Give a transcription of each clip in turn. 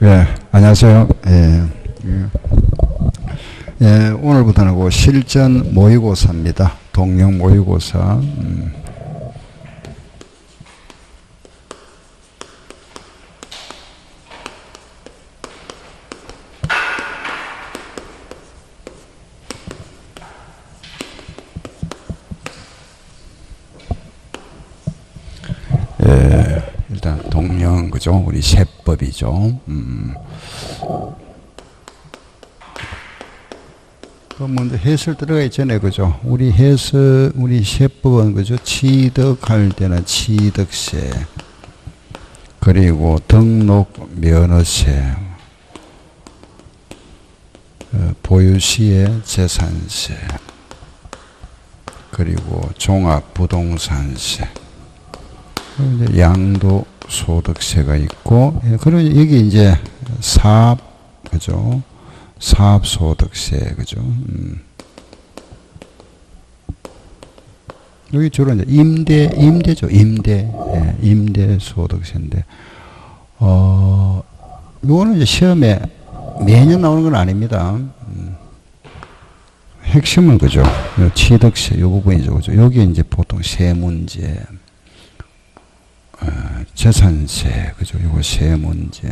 예, 안녕하세요. 오늘부터는 그 실전 모의고사입니다. 동영 모의고사. 일단 동영, 그죠? 우리 세법이죠. 그 먼저 해설 들어가기 전에, 그죠? 우리 세법은, 그죠? 취득할 때는 취득세, 그리고 등록 면허세, 보유시의 재산세, 그리고 종합부동산세, 양도소득세가 있고, 그리고 여기 이제 사업, 그죠? 사업소득세, 그죠? 여기 주로 이제 임대죠, 임대. 예, 임대소득세인데, 요거는 이제 시험에 매년 나오는 건 아닙니다. 핵심은, 그죠? 요 취득세, 요 부분이죠, 그죠? 여기 이제 보통 세 문제. 재산세, 그죠? 요거 세 문제.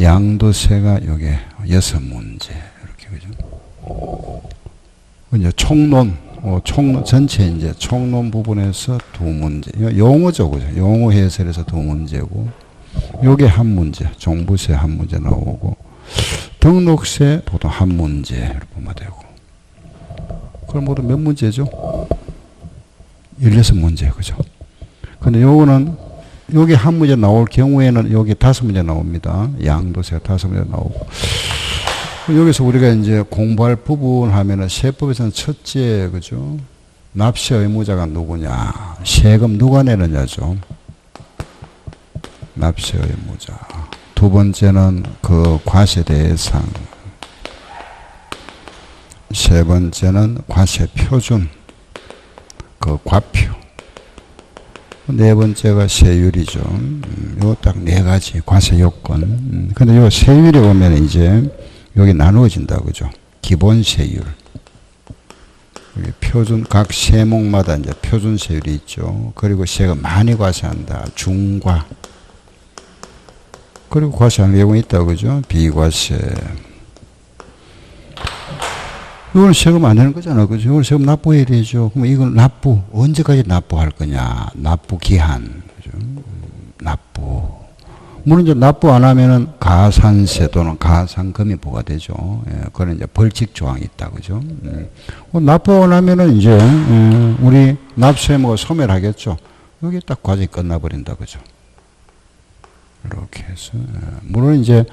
양도세가 요게 6문제. 이렇게, 그죠? 이제 총론, 전체 이제 총론 부분에서 2문제. 용어죠, 그죠? 용어 해설에서 2문제고, 요게 1문제. 종부세 1문제 나오고, 등록세 보통 1문제. 이렇게 보면 되고. 그럼 모두 몇 문제죠? 16문제, 그죠? 근데 요거는, 여기 1문제 나올 경우에는 여기 5문제 나옵니다. 양도세가 5문제 나오고. 여기서 우리가 이제 공부할 부분 하면은 세법에서는 첫째, 그죠? 납세 의무자가 누구냐? 세금 누가 내느냐죠. 납세 의무자. 두 번째는 그 과세 대상. 세 번째는 과세 표준. 그 과표. 네 번째가 세율이죠. 요 딱 네 가지 과세 요건. 근데 요 세율에 보면 이제 여기 나누어진다, 그죠? 기본 세율. 여기 표준, 각 세목마다 이제 표준 세율이 있죠. 그리고 세금 많이 과세한다. 중과. 그리고 과세하는 경우 있다, 그죠? 비과세. 이건 세금 안 내는 거잖아, 그죠? 이건 세금 납부해야 되죠. 그럼 이건 납부, 언제까지 납부할 거냐? 납부 기한, 그죠? 납부. 물론 이제 납부 안 하면은 가산세 또는 가산금이 부과되죠. 예, 그런 이제 벌칙 조항이 있다, 그죠? 납부 안 하면은 이제, 우리 납세 뭐 소멸하겠죠. 여기 딱 과정이 끝나버린다, 그죠? 이렇게 해서, 물론 이제,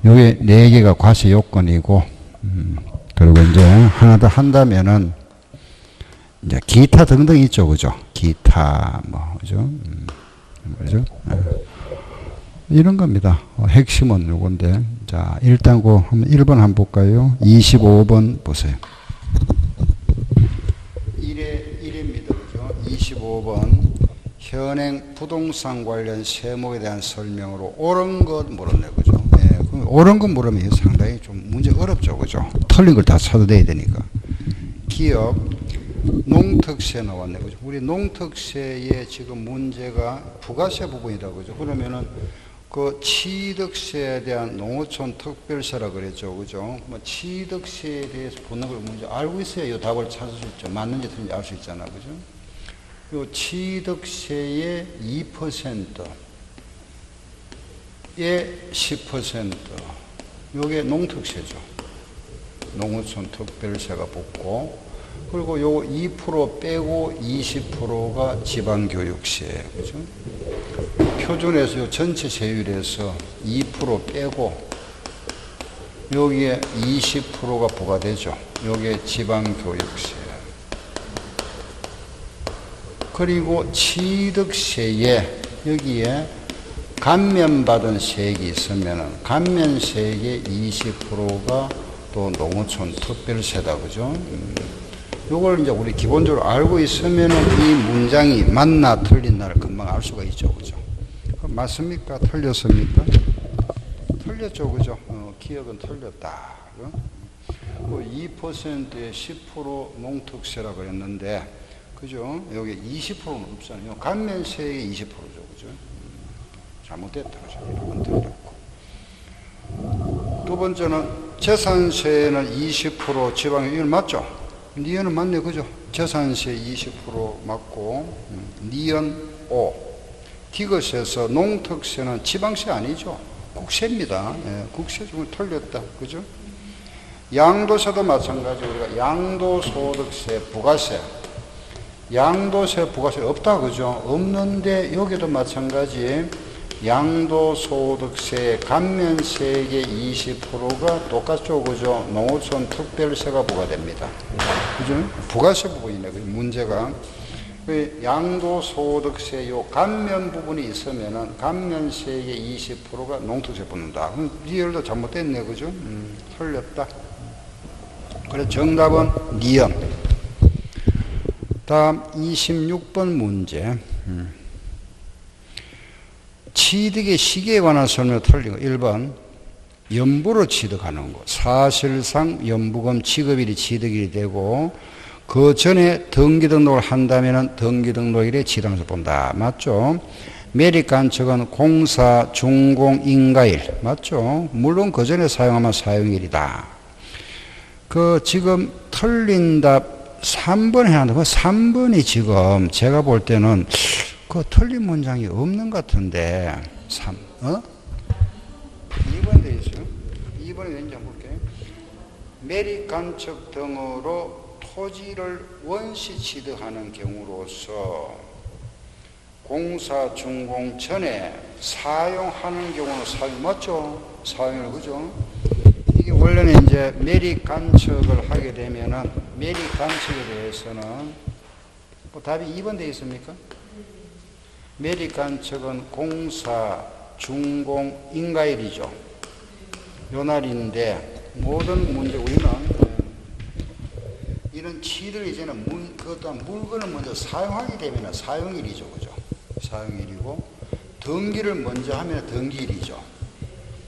여기 4개가 과세 요건이고, 그리고 이제 하나 더 한다면은 이제 기타 등등 있죠, 그죠? 기타 뭐, 그죠? 그죠? 이런 겁니다. 핵심은 요건데, 자 일단 그 1번 한번 볼까요? 25번 보세요. 1회입니다, 그죠? 25번 현행 부동산 관련 세목에 대한 설명으로 옳은 것 물었네, 그죠? 옳은 건 물으면 상당히 좀 문제 어렵죠, 그죠? 틀린 걸 다 찾아내야 되니까. 기업 농특세 나왔네, 그죠? 우리 농특세의 지금 문제가 부가세 부분이다, 그죠? 그러면은 그 취득세에 대한 농어촌 특별세라 그랬죠, 그죠? 뭐 취득세에 대해서 보는 걸 먼저 알고 있어야 이 답을 찾을 수 있죠. 맞는지 틀린지 알 수 있잖아, 그죠? 요 취득세의 2%. 예, 10%. 요게 농특세죠. 농어촌 특별세가 붙고, 그리고 요 2% 빼고 20%가 지방교육세, 그죠? 표준에서 요 전체 세율에서 2% 빼고, 여기에 20%가 부과되죠. 요게 지방교육세. 그리고 취득세에, 여기에 감면받은 세액이 있으면은 감면세액의 20%가 또 농어촌 특별세다, 그죠? 요걸 이제 우리 기본적으로 알고 있으면은 이 문장이 맞나 틀린나를 금방 알 수가 있죠, 그죠? 그럼 맞습니까? 틀렸습니까? 틀렸죠, 그죠? 기억은 틀렸다. 그죠? 2%에 10% 농특세라고 그랬는데, 그죠? 여기 20%는 없잖아요. 감면세액의 20%죠, 그죠? 잘못됐다, 그죠? 1번 틀렸고. 두 번째는 재산세는 20% 지방세, 이건 맞죠? 니은은 맞네, 그죠? 재산세 20% 맞고, 니은 O. 디귿에서 농특세는 지방세 아니죠? 국세입니다. 예, 국세 중에 틀렸다, 그죠? 양도세도 마찬가지. 우리가 양도소득세, 부가세. 양도세, 부가세 없다, 그죠? 없는데 여기도 마찬가지. 양도소득세, 감면세액의 20%가 똑같죠, 그죠? 농어촌 특별세가 부과됩니다. 그죠? 부가세 부분이네, 그 문제가. 양도소득세 요 감면 부분이 있으면은 감면세액의 20%가 농특세 붙는다. 리얼도 잘못됐네, 그죠? 틀렸다. 그래서 정답은 니은. 다음 26번 문제. 취득의 시기에 관한 설명을 틀린 거. 1번 연부로 취득하는 거. 사실상 연부금 지급일이 취득일이 되고 그 전에 등기등록을 한다면 등기등록일에 취득하면서 본다. 맞죠? 매립간척은 공사, 준공, 인가일. 맞죠? 물론 그 전에 사용하면 사용일이다. 지금 틀린 답 3번 해놨는데 그 3번이 지금 제가 볼 때는 틀린 문장이 없는 것 같은데 2번 돼 있어요. 2번이 왠지 한번 볼게요. 매립간척 등으로 토지를 원시 취득하는 경우로서 공사, 준공 전에 사용하는 경우는 사용 맞죠? 사용을 그죠? 이게 원래는 이제 매립 간척을 하게 되면은 매립 간척에 대해서는 답이 2번 되어 있습니까? 매립 간척은 공사, 준공, 인가일이죠. 요 날인데 모든 문제 우리는 이런 취득 이제는 그것도 물건을 먼저 사용하게 되면 사용일이죠, 그죠? 사용일이고 등기를 먼저 하면 등기일이죠.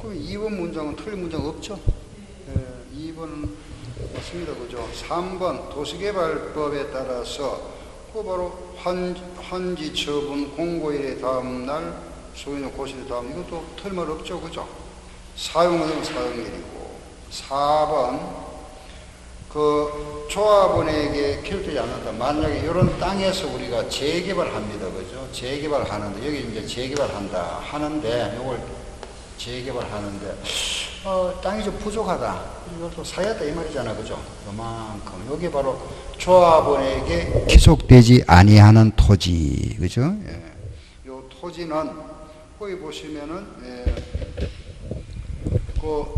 그럼 2번 문장은 틀린 문장 없죠? 2번은 맞습니다, 그죠? 3번 도시개발법에 따라서 바로 환지 처분 공고일의 다음 날 소유는 고시의 다음 이것도 틀린 말 없죠, 그죠? 사용은 사용일이고 4번 조합원에게 결정이 안 난다. 만약에 이런 땅에서 우리가 재개발합니다. 그죠? 재개발하는데, 여기 이제 재개발한다. 하는데, 이걸 재개발하는데, 땅이 좀 부족하다. 이걸 또 사야겠다. 이 말이잖아. 그죠? 요만큼. 여기 바로 조합원에게 기속되지 아니하는 토지. 그죠? 예. 요 토지는, 거기 보시면은,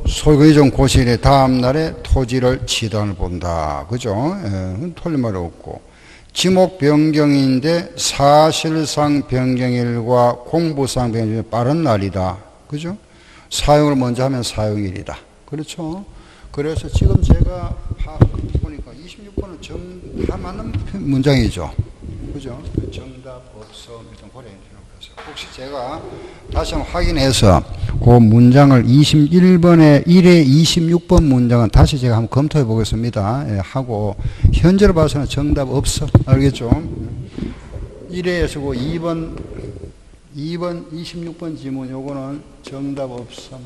소유의정 고시일의 다음 날에 토지를 취득을 본다. 그죠? 틀린 말이 없고. 지목 변경인데 사실상 변경일과 공부상 변경일이 빠른 날이다. 그죠? 사용을 먼저 하면 사용일이다. 그렇죠? 그래서 지금 제가 보니까 26번은 다 맞는 문장이죠. 그죠? 정답 없어. 일단 고려해 주세요. 혹시 제가 다시 한번 확인해서 그 문장을 21번에 1에 26번 문장은 다시 제가 한번 검토해 보겠습니다. 예, 하고 현재로 봐서는 정답 없어. 알겠죠? 1회에서 그 2번 26번 지문 요거는 정답 없어.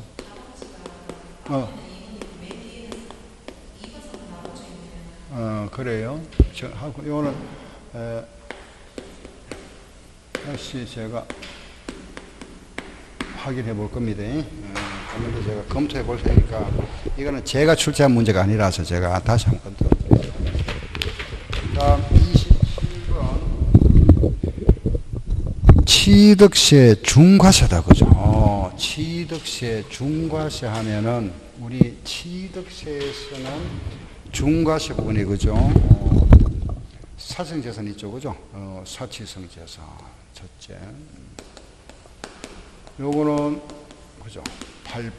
그래요. 하고 요거는 다시 제가 확인해 볼 겁니다. 한번 더 제가 검토해 볼 테니까 이거는 제가 출제한 문제가 아니라서 제가 다시 한번 검토해 볼게요. 다음 27번 취득세 중과세다. 그죠? 취득세 중과세 하면은 우리 취득세에서는 중과세 부분이 그죠? 사생재산 있죠. 그죠? 사치성재산 첫째. 요거는 그죠? 8%.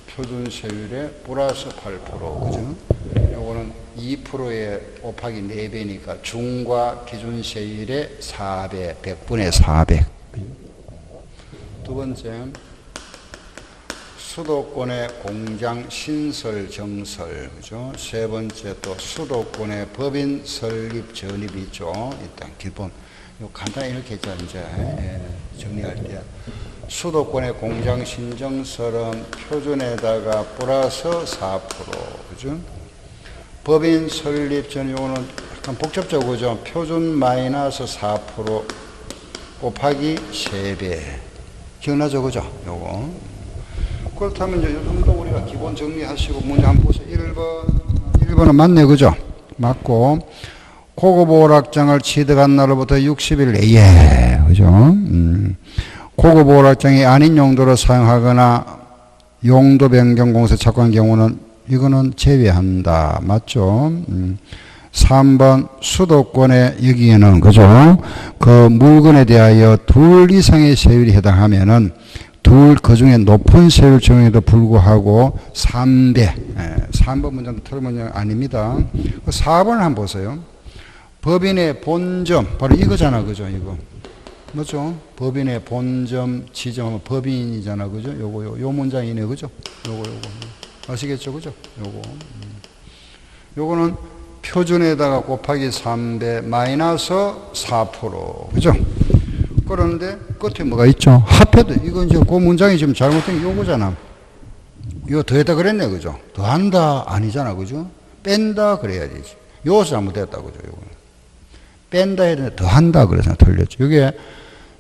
표준세율에 플러스 8%. 그죠? 요거는 2%에 곱하기 4배니까 중과 기준세율의 4배, 100분의 400. 두 번째, 수도권의 공장 신설 정설, 그죠? 세 번째 또 수도권의 법인 설립 전입이 있죠. 일단 기본 요 간단히 이렇게 했죠. 이제 정리할 때 수도권의 공장 신정설은 표준에다가 플러스 4%, 그죠? 법인 설립 전입은 약간 복잡적이죠. 그죠? 표준 마이너스 4% 곱하기 3배. 기억나죠, 그죠? 요거. 그렇다면 이제 이 정도 우리가 기본 정리하시고 문제 한번 보세요. 1번은 맞네, 그죠? 맞고, 고급 오락장을 취득한 날로부터 60일 내에, 그죠? 고급 오락장이 아닌 용도로 사용하거나 용도 변경 공사 착공한 경우는 이거는 제외한다. 맞죠? 3번 수도권에 여기에는, 그죠? 그 물건에 대하여 둘 이상의 세율이 해당하면은 그 중에 높은 세율 적용에도 불구하고 3배. 3번 문제는 틀린 문제 아닙니다. 4번을 한번 보세요. 법인의 본점, 바로 이거잖아, 그죠? 이거. 맞죠? 법인의 본점, 지점하면 법인이잖아, 그죠? 요 문장이네, 그죠? 요거. 아시겠죠, 그죠? 요거는 표준에다가 곱하기 3배 마이너스 4%, 그죠? 그런데 끝에 뭐가 있죠? 합해도 이건 이제 그 문장이 지금 잘못된 게 요거잖아. 이거 더했다 그랬네, 그죠? 더한다 아니잖아, 그죠? 뺀다 그래야 되지. 요것이 잘못됐다, 그죠? 요거 뺀다 해야 되는데 더한다 그래서 틀렸죠. 이게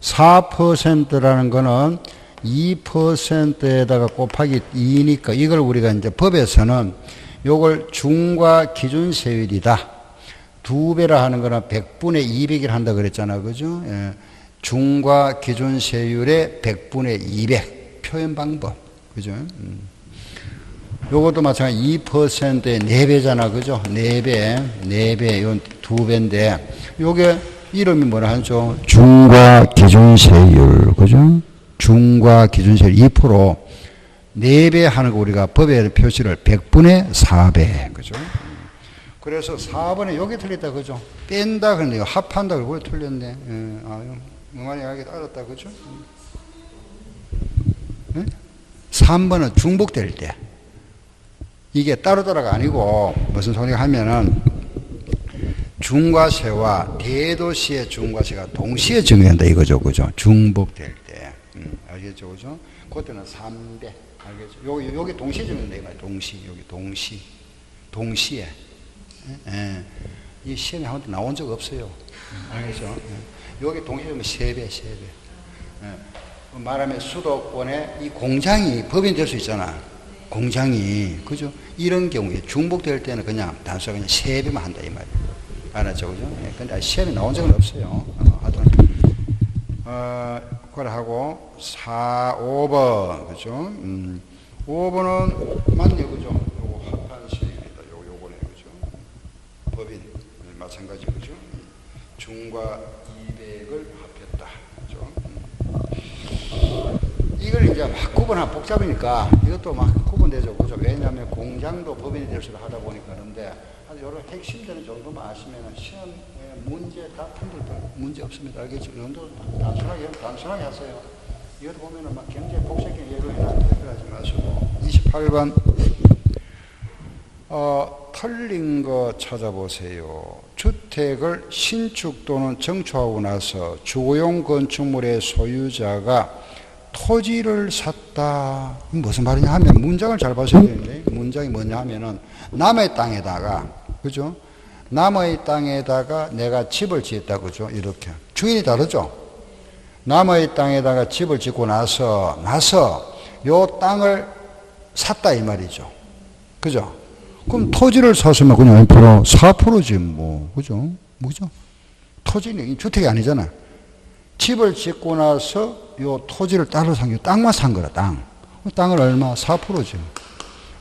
4%라는 거는 2%에다가 곱하기 2니까 이걸 우리가 이제 법에서는 요걸 중과 기준 세율이다. 2배라 하는 거는 100분의 200을 한다 그랬잖아, 그죠? 예. 중과 기준 세율의 100분의 200 표현 방법, 그죠? 요것도 마찬가지 2%의 4배잖아, 그죠? 4배, 이건 2배인데, 요게 이름이 뭐라 하죠? 중과 기준 세율, 그죠? 중과 기준 세율 2%, 4배 하는 거 우리가 법에 표시를 100분의 4배, 그죠? 그래서 4번에 여기 틀렸다, 그죠? 뺀다, 그런데 합한다, 그러고 틀렸네. 뭐만이 알겠다, 알았다, 그죠? 네? 3번은 중복될 때. 이게 따로따로가 아니고, 무슨 소리가 하면은, 중과세와 대도시의 중과세가 동시에 적용된다, 이거죠, 그죠? 중복될 때. 알겠죠, 그죠? 그때는 3배. 알겠죠? 여기 동시에 적용된다, 이거야, 동시에. 예. 이 시험에 한 번도 나온 적 없어요. 알겠죠? 여기 동시에 보면 3배. 예. 말하면 수도권에 이 공장이 법인이 될 수 있잖아. 공장이. 그죠? 이런 경우에 중복될 때는 그냥 단순하게 그냥 3배만 한다, 이 말이에요. 알았죠? 그죠? 예. 근데 시험에 나온 적은 없어요. 하여튼. 그걸 하고, 4, 5번. 그죠? 5번은 맞네, 그죠? 요거 합한 시험입니다. 요거네, 그죠? 법인. 마찬가지, 그죠? 중과 200을 합했다. 그죠? 이걸 이제 막 구분하면 복잡하니까 이것도 막 구분되죠. 그죠? 왜냐하면 공장도 법인이 될 수를 하다 보니까 그런데 이런 핵심되는 정도만 아시면 시험에 문제 다 풀도 문제 없습니다. 알겠죠? 이 정도 단순하게 하세요. 이것도 보면은 막 굉장히 복잡하게 예를 하지 마시고. 28번. 틀린 거 찾아보세요. 주택을 신축 또는 정초하고 나서 주거용 건축물의 소유자가 토지를 샀다. 무슨 말이냐 하면 문장을 잘 봐셔야 되는데 문장이 뭐냐 하면은 남의 땅에다가, 그죠? 남의 땅에다가 내가 집을 지었다, 그죠? 이렇게. 주인이 다르죠? 남의 땅에다가 집을 짓고 나서 요 땅을 샀다 이 말이죠. 그죠? 그럼 토지를 샀으면 그냥 4%지 뭐, 그죠? 뭐죠? 토지는 주택이 아니잖아. 집을 짓고 나서 요 토지를 따로 산 게 땅만 산 거라, 땅. 땅을 얼마? 4%지.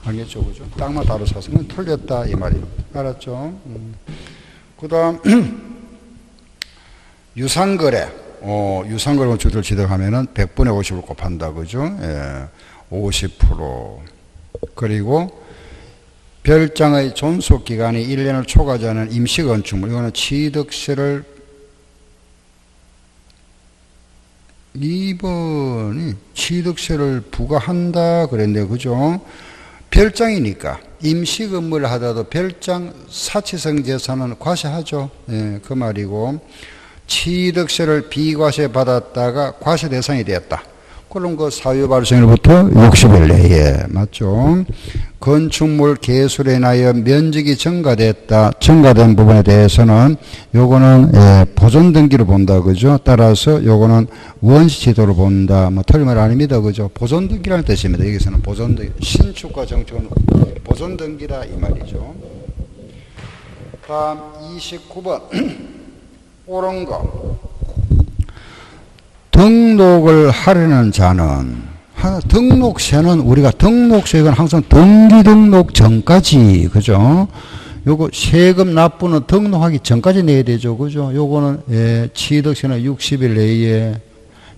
알겠죠? 그죠? 땅만 따로 샀으면 틀렸다, 이 말이에요. 알았죠? 그 다음, 유상거래. 유상거래 건축을 취득하면은 100분의 50을 곱한다, 그죠? 예. 50%. 그리고 별장의 존속기간이 1년을 초과하는 임시건축물, 이거는 취득세를 2번이 취득세를 부과한다 그랬네요. 그죠? 별장이니까 임시건물을 하더라도 별장 사치성 재산은 과세하죠. 예, 그 말이고, 취득세를 비과세 받았다가 과세 대상이 되었다. 그럼 그 사유 발생일부터 60일 내에, 맞죠? 건축물 개수로 인하여 면적이 증가됐다. 증가된 부분에 대해서는 요거는 보존 등기로 본다. 그죠? 따라서 요거는 원시 지도로 본다. 뭐 틀린 말 아닙니다. 그죠? 보존 등기라는 뜻입니다. 여기서는 보존 등기, 신축과 정축은 보존 등기라 이 말이죠. 다음 29번. 옳은 거. 등록을 하려는 자는, 등록세는 우리가 등록세는 항상 등기 등록 전까지, 그죠? 요거 세금 납부는 등록하기 전까지 내야 되죠. 그죠? 요거는 취득세는 60일 내에,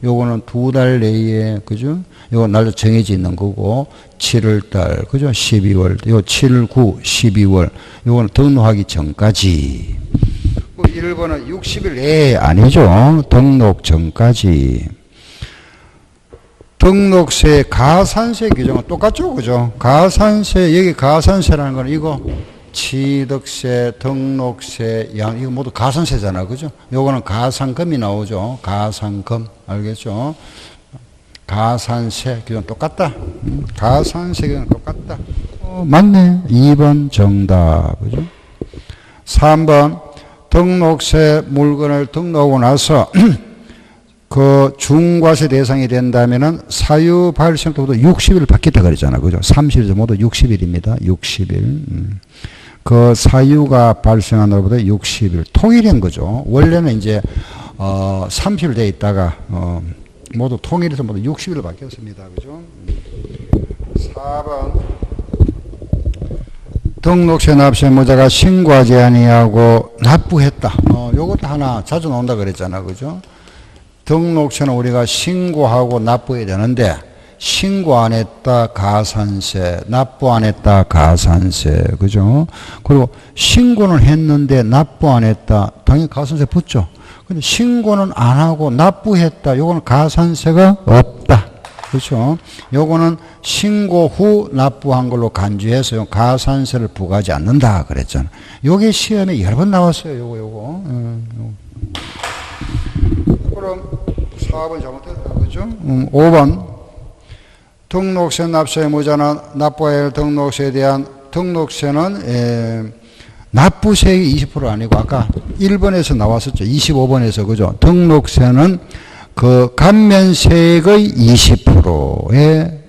요거는 2달 내에, 그죠? 요거 날짜 정해져 있는 거고, 7월달, 그죠? 12월, 요 7, 9, 12월, 요거는 등록하기 전까지. 1번은 60일 내에 아니죠. 등록 전까지. 등록세, 가산세 규정은 똑같죠. 그죠? 가산세, 여기 가산세라는 건 이거 취득세, 등록세, 양, 이거 모두 가산세잖아. 그죠? 요거는 가산금이 나오죠. 가산금. 알겠죠? 가산세 규정 똑같다. 가산세 규정 똑같다. 맞네. 2번 정답. 그죠? 3번. 등록세 물건을 등록하고 나서 그 중과세 대상이 된다면은 사유 발생부터 60일 받겠다 그랬잖아. 그죠? 30일 모두 60일입니다. 60일. 그 사유가 발생한 날보다 60일. 통일한 거죠. 원래는 이제 30일 돼 있다가 모두 통일해서 모두 60일을 받겠습니다. 그죠? 4번. 등록세 납세무자가 신고하지 아니하고 납부했다. 요것도 하나 자주 나온다 그랬잖아. 그죠? 등록세는 우리가 신고하고 납부해야 되는데, 신고 안 했다 가산세, 납부 안 했다 가산세. 그죠? 그리고 신고는 했는데 납부 안 했다. 당연히 가산세 붙죠. 근데 신고는 안 하고 납부했다. 요거는 가산세가 없다. 그렇죠? 요거는 신고 후 납부한 걸로 간주해서 가산세를 부과하지 않는다 그랬잖아. 요게 시험에 여러 번 나왔어요. 요거. 그럼 4번 잘못됐다. 그죠? 5번. 등록세 납세무자는 납부해야 할 등록세에 대한 등록세는 납부세액이 20% 아니고 아까 1번에서 나왔었죠. 25번에서. 그죠? 등록세는 그 감면세액의 20%의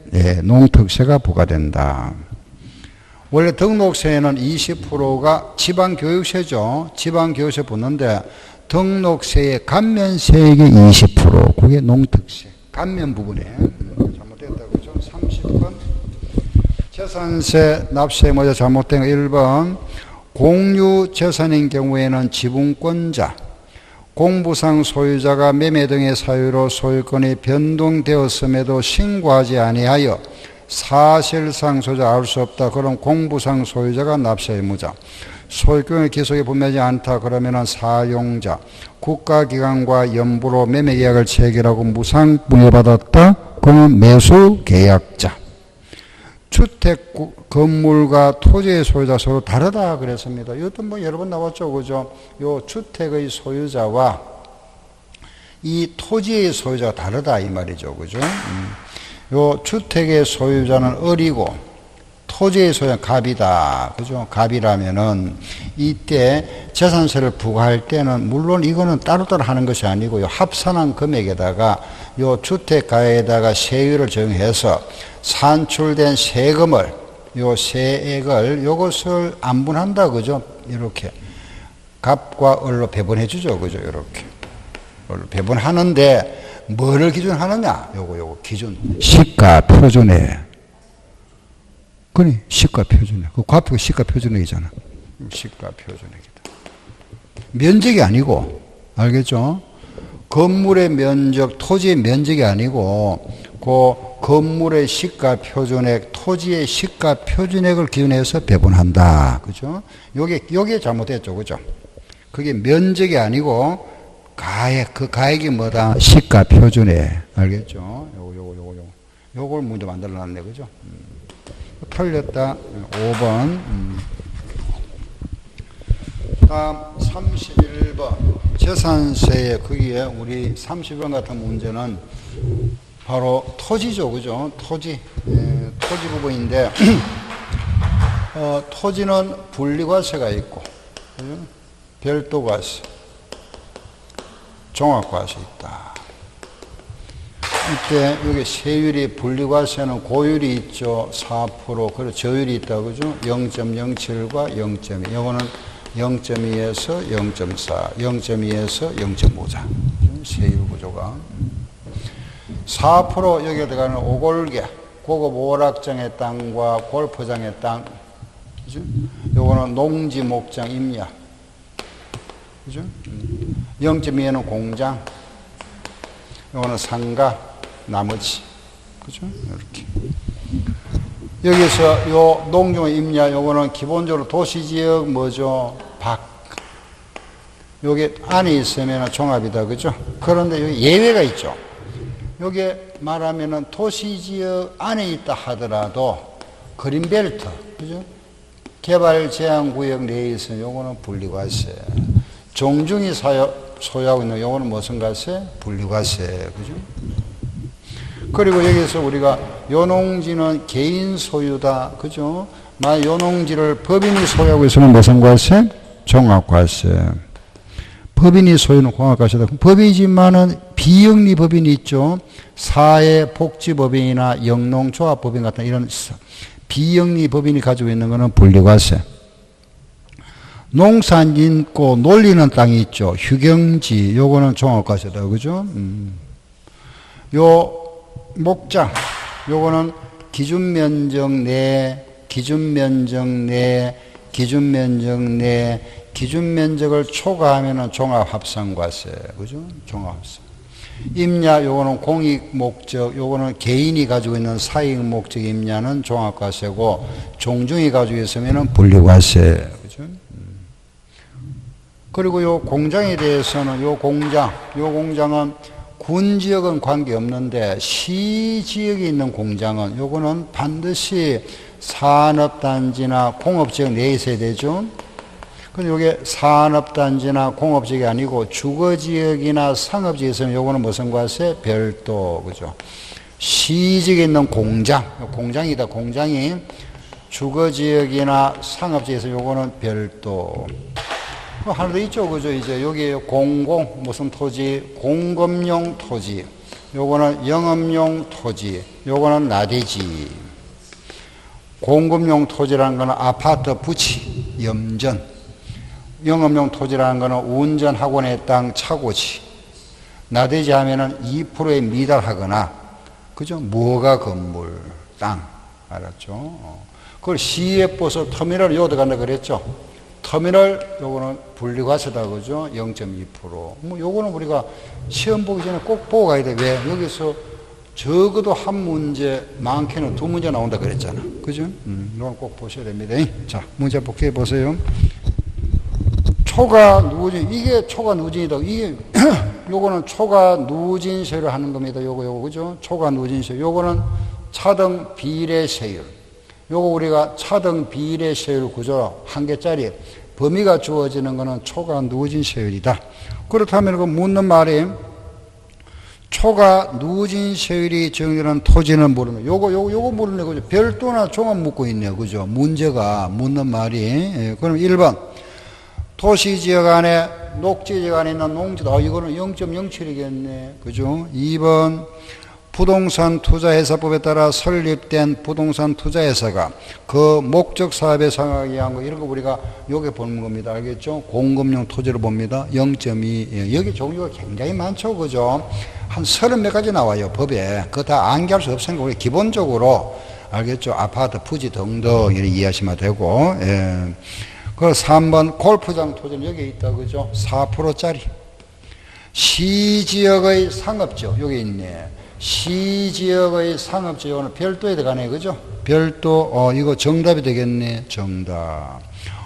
농특세가 부과된다. 원래 등록세에는 20%가 지방교육세죠. 지방교육세 붙는데 등록세의 감면세액의 20%, 그게 농특세. 감면 부분에 잘못됐다. 그죠? 30번. 재산세 납세무자 잘못된 거 1번. 공유재산인 경우에는 지분권자, 공부상 소유자가 매매 등의 사유로 소유권이 변동되었음에도 신고하지 아니하여 사실상 소유자 알 수 없다. 그럼 공부상 소유자가 납세의무자. 소유권의 기속에 분명하지 않다. 그러면은 사용자, 국가기관과 연부로 매매계약을 체결하고 무상 부여받았다. 그러면 매수계약자. 주택 건물과 토지의 소유자 서로 다르다 그랬습니다. 이것도 뭐 여러 번 나왔죠. 그죠? 요 주택의 소유자와 이 토지의 소유자가 다르다 이 말이죠. 그죠? 요 주택의 소유자는 을이고 토지의 소유자는 갑이다. 그죠? 갑이라면은 이때 재산세를 부과할 때는 물론 이거는 따로따로 하는 것이 아니고요. 합산한 금액에다가 요 주택가에다가 세율을 정해서 산출된 세금을 요 세액을 요것을 안분한다. 그죠? 이렇게 갑과 을로 배분해 주죠. 그죠? 이렇게 배분하는데 뭐를 기준하느냐? 요거 기준 시가 표준액. 그니 시가 표준액. 그 과표가 시가 표준액이잖아. 시가 표준액이다. 면적이 아니고 알겠죠? 건물의 면적, 토지의 면적이 아니고 그 건물의 시가 표준액, 토지의 시가 표준액을 기준해서 배분한다. 그죠? 요게 잘못됐죠. 그죠? 그게 면적이 아니고 가액, 그 가액이 뭐다? 시가 표준액. 알겠죠? 요걸 문제 만들어 놨네. 그죠? 틀렸다. 5번. 다음 31번. 재산세에 거기에 우리 30번 같은 문제는 바로 토지죠. 그죠? 토지. 토지 부분인데, 토지는 분리과세가 있고, 그죠? 별도과세, 종합과세 있다. 이때 여기 세율이 분리과세는 고율이 있죠. 4%. 그리고 저율이 있다. 그죠? 0.07과 0.2. 요거는 0.2에서 0.4, 0.2에서 0.5자. 세율 구조가. 4% 여기에 들어가는 오골계, 고급 오락장의 땅과 골프장의 땅. 그죠? 요거는 농지, 목장, 임야. 그죠? 0.2에는 공장. 요거는 상가, 나머지. 그죠? 이렇게. 여기서 요 농경 임야 요거는 기본적으로 도시지역 뭐죠? 밖. 요게 안에 있으면 종합이다. 그죠? 그런데 여기 예외가 있죠. 요게 말하면은 도시지역 안에 있다 하더라도 그린벨트. 그죠? 개발 제한 구역 내에 있으면 요거는 분리과세. 종중이 소유하고 있는 요거는 무슨 과세? 분리과세. 그죠? 그리고 여기서 우리가 요 농지는 개인 소유다. 그죠? 만약 요 농지를 법인이 소유하고 있으면 무슨 과세? 종합과세. 법인이 소유는 공합과세다. 법이지만은 비영리 법인이 있죠. 사회복지법인이나 영농조합법인 같은 이런 비영리 법인이 가지고 있는 것은 분리과세. 농산 짓고 놀리는 땅이 있죠. 휴경지, 요거는 종합과세다. 그죠? 요 목장, 요거는 기준면적 내, 기준면적 내, 기준면적 내, 기준면적을 초과하면은 종합합산과세. 그죠? 종합합산. 임야, 요거는 공익 목적, 요거는 개인이 가지고 있는 사익 목적 임야는 종합과세고, 종중이 가지고 있으면은 분리과세. 그죠? 그리고 요 공장에 대해서는 요 공장은 군 지역은 관계없는데 시 지역에 있는 공장은 요거는 반드시 산업단지나 공업지역 내에 있어야 되죠. 근데 요게 산업단지나 공업지역이 아니고 주거지역이나 상업지역에 있으면 요거는 무슨 과세? 별도. 그죠? 시지역에 있는 공장이다. 공장이 주거지역이나 상업지역에서 요거는 별도. 하나 더 있죠. 그죠? 이제 여기 무슨 토지? 공급용 토지. 요거는 영업용 토지. 요거는 나대지. 공급용 토지라는 거는 아파트, 부치, 염전. 영업용 토지라는 거는 운전 학원의 땅, 차고지. 나대지 하면은 2%에 미달하거나, 그죠? 무허가 건물, 땅. 알았죠? 그걸 시에 버서 터미널 요도 간다 그랬죠? 터미널 요거는 분리과세다. 그죠? 0.2%. 뭐 요거는 우리가 시험 보기 전에 꼭 보고 가야 돼. 왜? 여기서 적어도 한 문제, 많게는 두 문제 나온다 그랬잖아. 그죠? 이건 꼭 보셔야 됩니다. 자, 문제 복귀해 보세요. 초과 누진, 이게 초과 누진이다. 이게 요거는 초과 누진 세율을 하는 겁니다. 요거 그죠? 초과 누진 세율. 요거는 차등 비례 세율. 요거 우리가 차등 비례 세율 구조 한 개짜리 범위가 주어지는 것은 초과 누진 세율이다. 그렇다면 그 묻는 말이 초과 누진 세율이 정의되는 토지는 모르는 요거 모르는 거죠. 별도나 종합 묻고 있네요. 그죠? 문제가 묻는 말이. 예, 그럼 1번 도시지역 안에 녹지지역 안에 있는 농지다. 이거는 0.07이겠네. 그죠? 2번 부동산 투자회사법에 따라 설립된 부동산 투자회사가 그 목적 사업에 상하게 위한 거 이런 거 우리가 여기 보는 겁니다. 알겠죠? 공급용 토지를 봅니다. 0.2. 예, 여기 종류가 굉장히 많죠. 그죠? 한 30몇 가지 나와요. 법에. 그거 다 암기할 수 없으니까 우리 기본적으로 알겠죠? 아파트, 부지 등등 이렇게 이해하시면 되고. 예. 그 3번 골프장 토지는 여기 있다. 그죠? 4%짜리. 시지역의 상업지역 여기 있네. 시지역의 상업지역은 별도에 들어가네, 그죠? 별도, 이거 정답이 되겠네. 정답.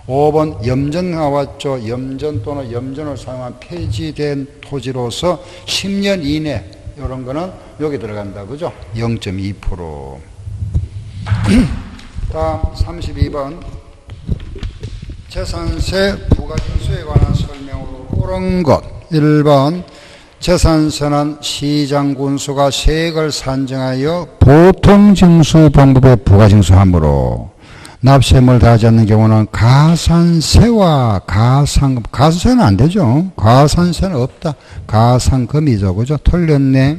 5번 염전 나왔죠. 염전 또는 염전을 사용한 폐지된 토지로서 10년 이내 이런 거는 여기 들어간다, 그죠? 0.2%. 다음 32번 재산세 부가징수에 관한 설명으로 옳은 것. 1번 재산세는 시장군수가 세액을 산정하여 보통징수 방법에 부가징수하므로 납세금을 다하지 않는 경우는 가산세와 가산세는 안 되죠. 가산세는 없다. 가산금이죠. 그죠? 틀렸네.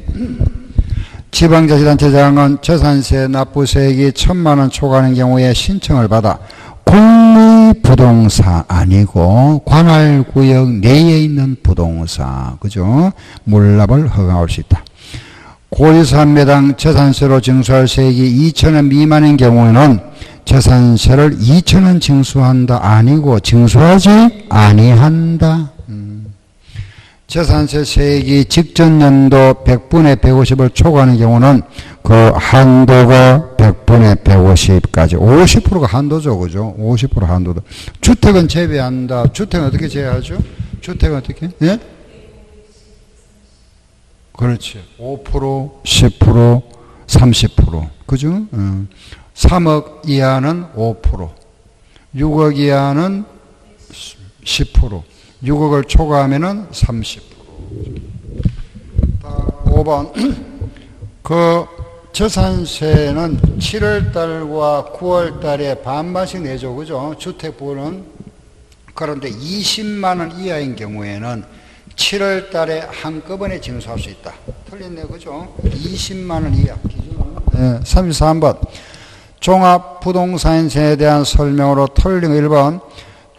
지방자치단체장은 재산세 납부세액이 1,000만 원 초과하는 경우에 신청을 받아 국립부동산 아니고 관할구역 내에 있는 부동산, 그죠? 몰납을 허가할 수 있다. 고지서 한 매당 재산세로 징수할 세액이 2,000원 미만인 경우에는 재산세를 2,000원 징수한다 아니고 징수하지 아니한다. 재산세 세액이 직전 연도 100분의 150을 초과하는 경우는 그 한도가 100분의 150까지 50%가 한도죠. 그죠? 50% 한도도. 주택은 제외한다. 주택은 어떻게 제외하죠? 주택은 어떻게? 예? 그렇지. 5%, 10%, 30%. 그죠? 3억 이하는 5%, 6억 이하는 10%, 6억을 초과하면은 30%. 5번. 그 재산세는 7월달과 9월달에 반반씩 내죠. 그죠? 주택부는. 그런데 20만 원 이하인 경우에는 7월달에 한꺼번에 징수할 수 있다. 틀렸네. 그죠? 20만 원 이하 기준은. 네, 33번. 종합부동산세에 대한 설명으로 틀린 1번.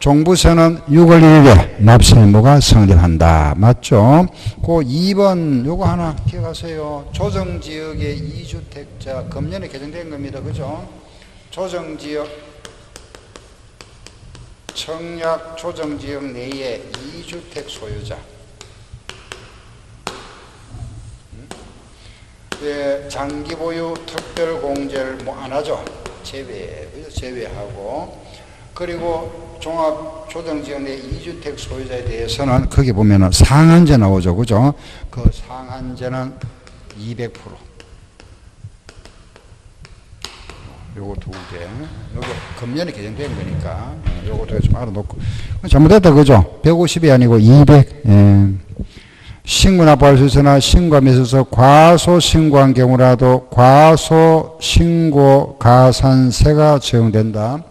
종부세는 6월 1일에 납세 의무가 성립한다. 맞죠? 그 2번 요거 하나 기억하세요. 조정지역의 2주택자 금년에 개정된 겁니다. 그죠? 조정지역 청약 조정지역 내에 2주택 소유자 장기보유 특별공제를 뭐 안 하죠. 제외하고. 그리고 종합조정지역 내 2주택 소유자에 대해서는 거기 보면은 상한제 나오죠. 그죠? 그 상한제는 200%. 요거 두 개. 요거 금년에 개정된 거니까 요거 두 개 좀 알아놓고. 잘못했다. 그죠? 150이 아니고 200. 예. 신고 납부할 수 있으나 신고함에 있어서 과소 신고한 경우라도 과소 신고 가산세가 적용된다.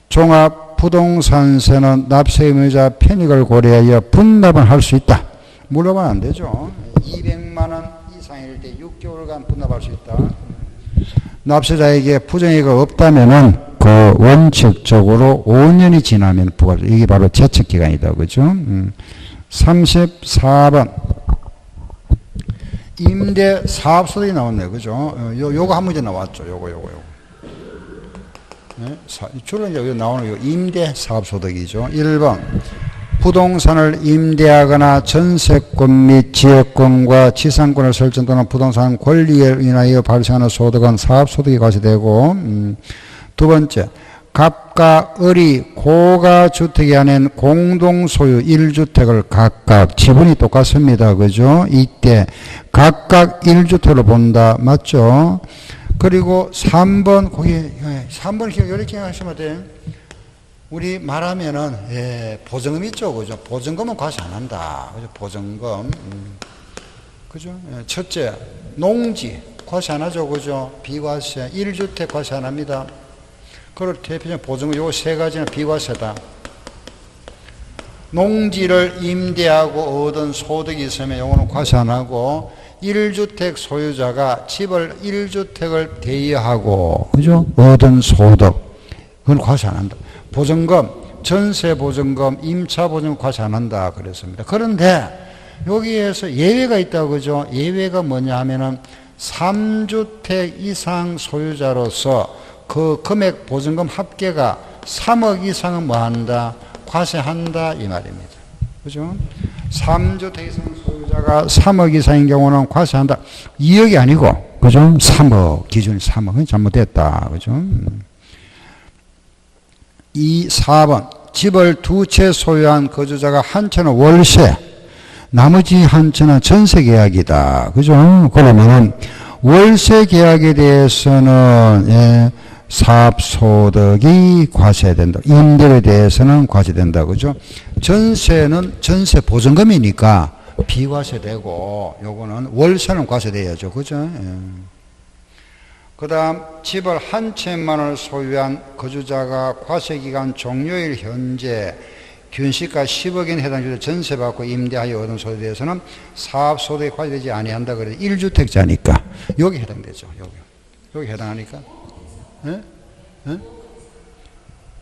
종합부동산세는 납세 의무자 편익을 고려하여 분납을 할 수 있다. 물어보면 안 되죠. 200만 원 이상일 때 6개월간 분납할 수 있다. 납세자에게 부정이익이 없다면은 그 원칙적으로 5년이 지나면 부과죠. 이게 바로 제척기간이다. 그죠? 34번. 임대 사업소득이 나왔네. 그죠? 요거 한 문제 나왔죠. 요거. 네? 주로 이제 여기 나오는 요 임대 사업소득이죠. 1번. 부동산을 임대하거나 전세권 및 지역권과 지상권을 설정 또는 부동산 권리에 인하여 발생하는 소득은 사업소득이 과세되고, 두 번째. 갑과 을이 고가주택이 아닌 공동소유 1주택을 각각 지분이 똑같습니다. 그죠? 이때 각각 1주택으로 본다. 맞죠? 그리고 3번, 거기, 3번 이렇게 하시면 돼. 우리 말하면은, 보증금 있죠. 그죠? 보증금은 과세 안 한다. 그죠? 보증금. 그죠? 첫째, 농지. 과세 안 하죠. 그죠? 비과세. 1주택 과세 안 합니다. 그걸 대표적인 보증금 요 세 가지는 비과세다. 농지를 임대하고 얻은 소득이 있으면 요거는 과세 안 하고, 1주택 소유자가 집을 1주택을 대여하고, 그죠? 얻은 소득. 그건 과세 안 한다. 보증금, 전세 보증금, 임차 보증금 과세 안 한다. 그랬습니다. 그런데 여기에서 예외가 있다고 그죠? 예외가 뭐냐 하면은 3주택 이상 소유자로서 그 금액 보증금 합계가 3억 이상은 뭐 한다? 과세한다. 이 말입니다. 그죠? 3주택 이상 소유자 거주자가 3억 이상인 경우는 과세한다. 2억이 아니고, 그죠? 3억, 기준이 3억은 잘못됐다. 그죠? 4번. 집을 두 채 소유한 거주자가 한 채는 월세, 나머지 한 채는 전세 계약이다. 그죠? 그러면은, 월세 계약에 대해서는, 예, 사업소득이 과세된다. 임대료에 대해서는 과세된다. 그죠? 전세는 전세 보증금이니까 비과세되고, 요거는 월세는 과세돼야죠. 그죠? 예. 그 다음, 집을 한 채만을 소유한 거주자가 과세기간 종료일 현재 균시가 10억엔 해당 주택 전세받고 임대하여 얻은 소득에 대해서는 사업소득이 과세되지 아니한다. 그래서 1주택자니까 여기 해당되죠. 여기 해당하니까. 예? 예?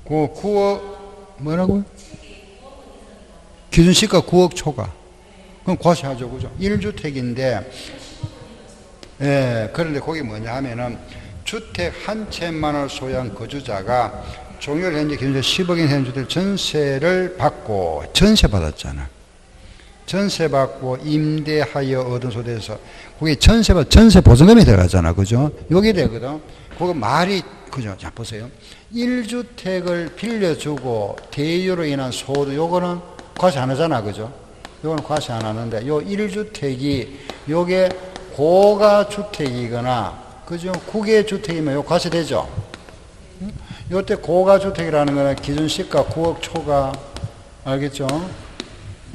그 9억 뭐라고요? 기준시가 9억 초과. 그럼 과세하죠. 그죠? 1주택인데 예, 그런데 거기 뭐냐 하면은 주택 한 채만을 소유한 거주자가 종료일 현재 기준세 10억인 현주택 전세를 받고 전세 받았잖아. 전세 받고 임대하여 얻은 소득에서 그게 전세 보증금이 들어가잖아. 그죠? 여기 되거든. 그거 말이 그죠? 자 보세요. 1주택을 빌려주고 대유로 인한 소득 요거는 과세 안 하잖아. 그죠? 요거는 과세 안 하는데 요 1주택이 요게 고가 주택이거나 그죠? 국외 주택이면 요 과세되죠. 요때 고가 주택이라는 거는 기준 시가 9억 초과 알겠죠?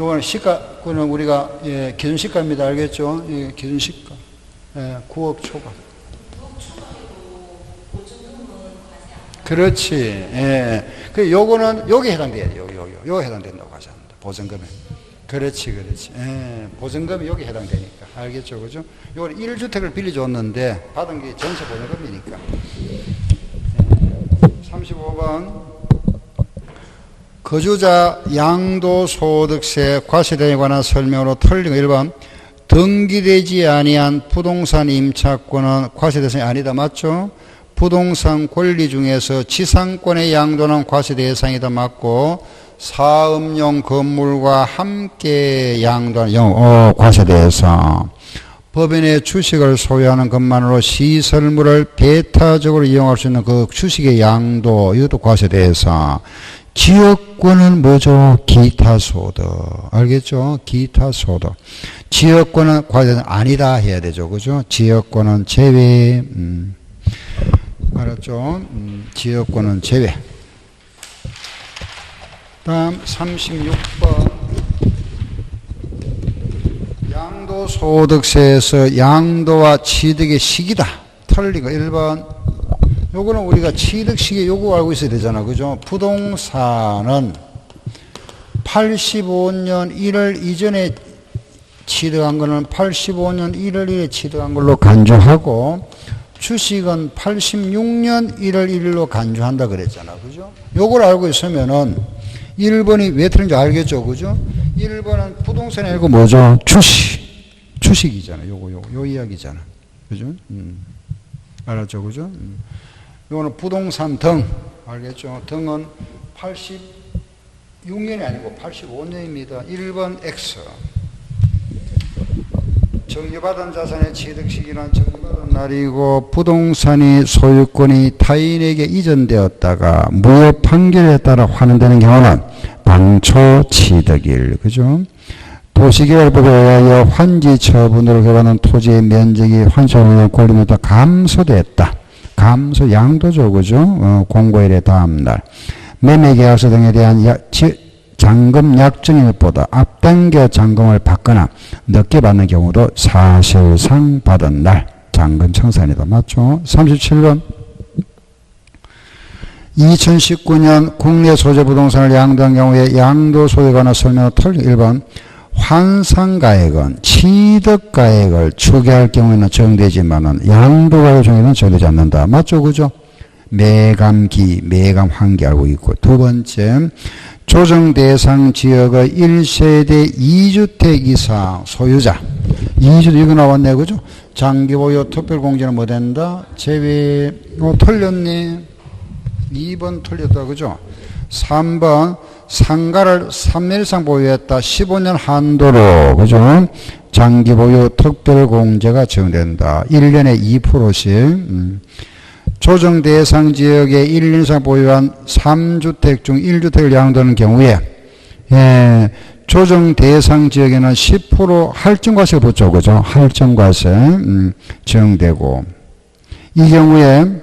요거는 시가 그는 우리가 예, 기준 시가입니다. 알겠죠? 예, 기준 시가. 예, 9억 초과. 그렇지. 예. 그 요거는 여기 해당돼야 돼. 여기 해당된다고 하셨는데 보증금에. 그렇지. 예, 보증금이 여기 해당되니까. 알겠죠? 그죠? 요걸 1주택을 빌려줬는데 받은 게 전세 보증금이니까. 35번. 거주자 양도소득세 과세등에 관한 설명으로 틀린 거 1번. 등기되지 아니한 부동산 임차권은 과세 대상이 아니다. 맞죠? 부동산 권리 중에서 지상권의 양도는 과세 대상이다. 맞고 사업용 건물과 함께 양도하는 과세 대상. 법인의 주식을 소유하는 것만으로 시설물을 배타적으로 이용할 수 있는 그 주식의 양도 이것도 과세 대상. 지역권은 뭐죠? 기타소득. 알겠죠? 기타소득. 지역권은 과세 대상 아니다 해야 되죠. 그죠? 지역권은 제외. 알았죠? 지역권은 제외. 다음 36번. 양도소득세에서 양도와 취득의 시기다. 틀린 거 1번. 요거는 우리가 취득 시기 요거 알고 있어야 되잖아. 그죠? 부동산은 85년 1월 이전에 취득한 거는 85년 1월 1일에 취득한 걸로 간주하고 주식은 86년 1월 1일로 간주한다 그랬잖아. 그죠? 요걸 알고 있으면은 1번이 왜 틀린지 알겠죠? 그죠? 1번은 부동산이 아니고 뭐죠? 주식이잖아. 요 이야기잖아. 그죠? 알았죠? 그죠? 요거는 부동산 등. 알겠죠? 등은 86년이 아니고 85년입니다. 1번 X. 정리받은 자산의 취득 시기는 정리받은 날이고 부동산이 소유권이 타인에게 이전되었다가 무효 판결에 따라 환원되는 경우는 당초 취득일. 그죠? 도시개발법에 의하여 환지 처분으로 결하는 토지의 면적이 환수하는 권리부터 감소됐다. 감소 양도죠. 그죠? 공고일의 다음날. 매매계약서 등에 대한 잔금 약정일보다 앞당겨 잔금을 받거나 늦게 받는 경우도 사실상 받은 날 잔금 청산이다. 맞죠? 37번. 2019년 국내 소재 부동산을 양도한 경우에 양도소득에 관한 설명을 틀린 1번. 환상가액은 취득가액을 추계할 경우에는 적용되지만은 양도가액 중에는 적용되지 않는다. 맞죠? 그죠? 매감기, 매감환기 알고 있고. 두 번째, 조정 대상 지역의 1세대 2주택 이상 소유자. 2주택 이거 나왔네. 그죠? 장기보유 특별공제는 뭐 된다? 제외. 틀렸네. 2번 틀렸다. 그죠? 3번, 상가를 3년 이상 보유했다. 15년 한도로, 그죠? 장기 보유 특별공제가 적용된다. 1년에 2%씩. 조정 대상 지역에 1년 이상 보유한 3주택 중 1주택을 양도하는 경우에, 조정 대상 지역에는 10% 할증과세가 붙죠. 그죠? 할증과세, 적용되고. 이 경우에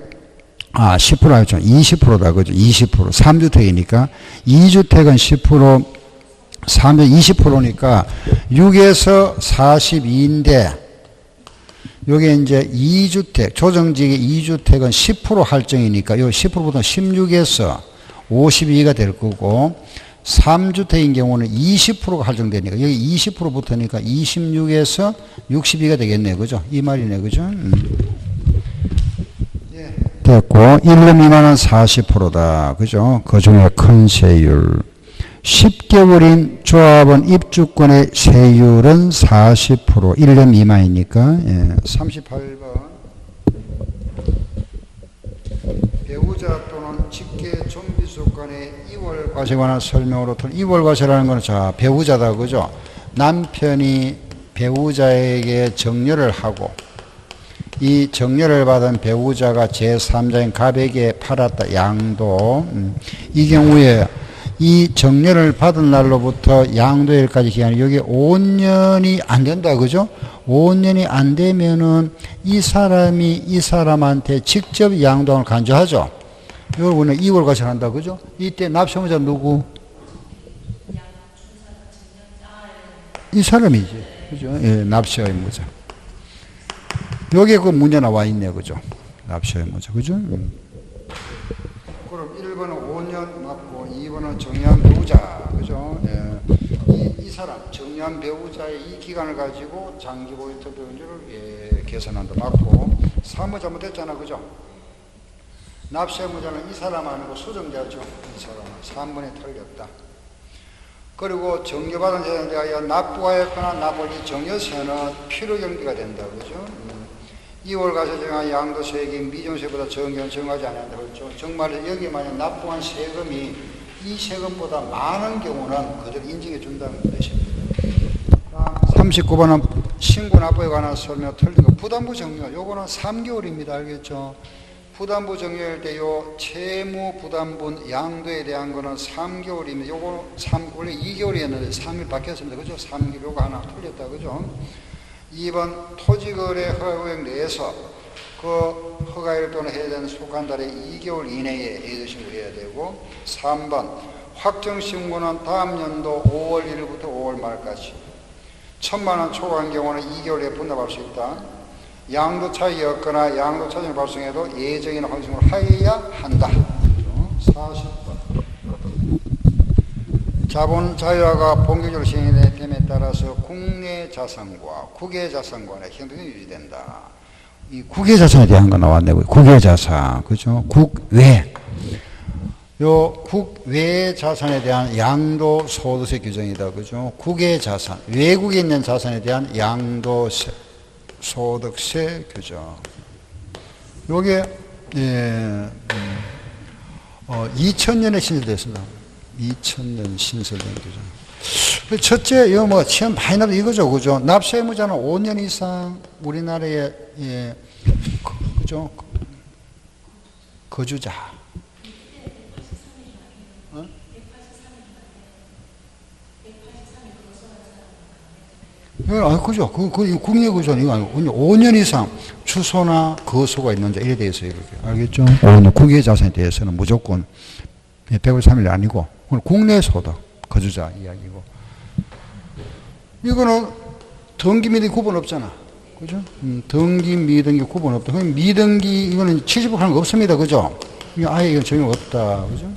10% 하죠. 20%다. 그죠? 20%. 3주택이니까. 2주택은 10%, 3주택 20%니까 6에서 42인데, 요게 이제 2주택, 조정지역의 2주택은 10% 할증이니까, 요 10%보다 16에서 52가 될 거고, 3주택인 경우는 20%가 할증되니까, 여기 20% 붙으니까 26에서 62가 되겠네요. 그죠? 이 말이네. 그죠? 됐고 1년 미만은 40%다. 그죠? 그 중에 큰 세율. 10개월인 조합원 입주권의 세율은 40%. 1년 미만이니까. 38번. 배우자 또는 직계 좀비속 간의 이월 과세에 관한 설명으로 이월 과세라는 것은 자, 배우자다. 그죠? 남편이 배우자에게 정려를 하고 이 정려를 받은 배우자가 제3자인 갑에게 팔았다. 양도. 이 경우에 이 정려를 받은 날로부터 양도일까지 기간이 여기 5년이 안 된다. 그죠? 5년이 안 되면은 이 사람이 이 사람한테 직접 양도를 간주하죠. 이걸 우리는 2월 과세를 한다. 그죠? 이때 납세의무자 누구? 이 사람이지. 그죠? 예, 납세의무자. 여기에 그 문제 나와 있네. 그죠? 납세의무자. 그죠? 그럼 1번은 5년 맞고 2번은 정리한 배우자. 그죠? 예. 이 사람, 정리한 배우자의 이 기간을 가지고 장기 보유 특별공제를 계산한다. 맞고 3번 잘못했잖아. 그죠? 납세의무자는 이 사람 아니고 수정자죠. 이 사람은 3번에 틀렸다. 그리고 정려받은 재산에 대하여 납부하였거나 납부할 이 정여세는 필요경비가 된다. 그죠? 2월 과세 정한 양도세액이 미정세보다 적은 경우는 정하지 않는다. 그렇죠? 정말 여기 만약 납부한 세금이 이 세금보다 많은 경우는 그대로 인정해 준다는 뜻입니다. 39번은 신고 납부에 관한 설명 틀린 거. 부담부 정리가 요거는 3개월입니다. 알겠죠? 부담부 정리할 때 요 채무 부담분 양도에 대한 거는 3개월입니다. 요거 원래 2개월이었는데 3일 바뀌었습니다. 그죠? 3개월 요거 하나 틀렸다. 그죠? 2번 토지거래 허가구역 내에서 그 허가일 또는 해당 속한 달에 2개월 이내에 예도신고를 해야 되고 3번 확정신고는 다음 연도 5월 1일부터 5월 말까지 1,000만원 초과한 경우는 2개월에 분납할 수 있다. 양도 차익이었거나 양도 차익을 발생해도 예정이나 확정신고를 하여야 한다. 40번 자본 자유화가 본격적으로 시행됨에 따라서 국내 자산과 국외 자산 간의 형평이 유지된다. 이 국외 자산에 대한 거 나왔네. 국외 자산, 그죠? 국외. 요 국외 자산에 대한 양도 소득세 규정이다. 그죠? 국외 자산, 외국에 있는 자산에 대한 양도세, 소득세 규정. 요게 2000년에 신설됐습니다. 2000년 신설된 규정. 첫째, 이거 뭐, 시험 많이 나도 이거죠. 그죠? 납세의무자는 5년 이상 우리나라에, 그죠? 거주자. 어? 그죠? 국내 거주는 이거 아니고, 5년 이상 주소나 거소가 있는 자, 이래 대해서 이렇게. 알겠죠? 국외 자산에 대해서는 무조건 153일 아니고, 국내 소득, 거주자 이야기고. 이거는 등기 미등기 구분 없잖아. 그죠? 등기 미등기 구분 없다. 그럼 미등기, 이거는 70% 하는 거 없습니다. 그죠? 아예 이건 적용 없다. 그죠?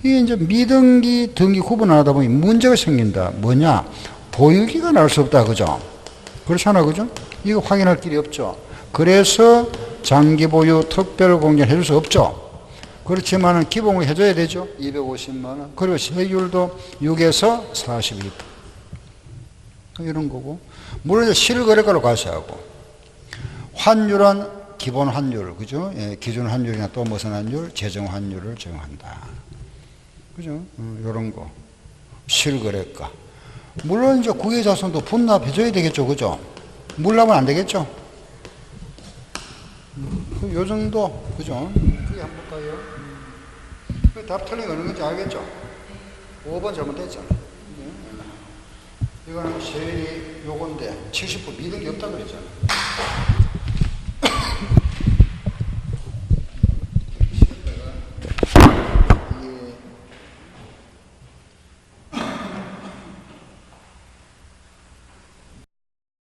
이게 이제 미등기, 등기 구분 안 하다 보니 문제가 생긴다. 뭐냐? 보유기간 알 수 없다. 그죠? 그렇잖아. 그죠? 이거 확인할 길이 없죠. 그래서 장기 보유 특별 공제를 해줄 수 없죠. 그렇지만은 기본을 해줘야 되죠. 250만원. 그리고 세율도 6에서 42%. 이런 거고. 물론 실거래가로 과세하고. 환율은 기본 환율, 그죠? 예, 기준 환율이나 또 무슨 환율, 재정 환율을 적용한다. 그죠? 요런 거. 실거래가. 물론 이제 국외자산도 분납해줘야 되겠죠. 그죠? 물납은 안 되겠죠? 요 정도. 그죠? 그게 한번 볼까요? 답 틀린 거 어느 건지 알겠죠? 5번 잘못됐죠? 이거는 세율이 요건데 70% 미등이 없다고 그랬잖아.